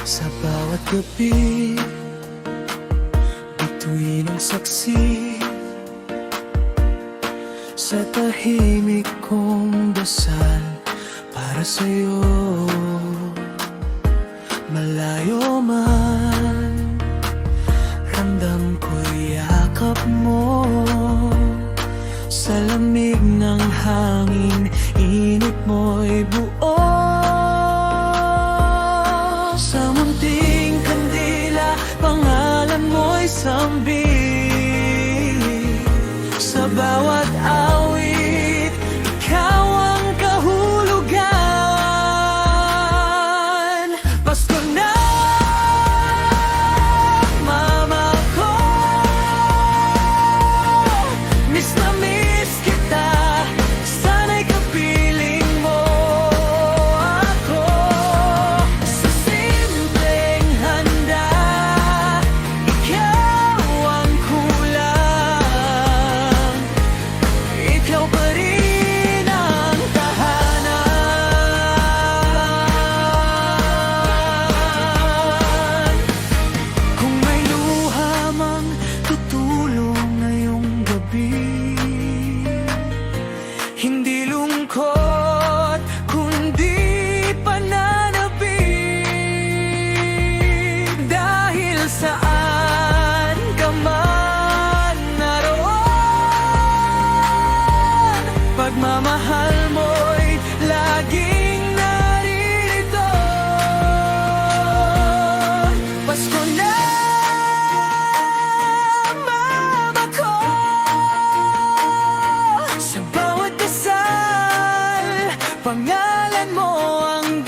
Sa bawat gabi, bituin ang saksi sa tahimik kong dasal para sa'yo. Malayo man, ramdam ko'y yakap mo. Sa lamig ng hangin, init mo'y buo. Sa munting kandila, pangalan mo'y sambit. Sa bawat awit, ikaw ang kahulugan. Pasko na, mama ko, miss na miss kita. Sana'y kapiling mo ako. Sa simpleng handa, ikaw ang kulang. Ikaw pa rin ang tahanan. Kung may luha mang tutulong ngayong gabi, hindi lungkot, kundi pananabik. Dahil saan ka man naroon, pagmamahal mo'y laging naririto. Pasko na, mama ko, sa bawat dasal, pangalan mo ang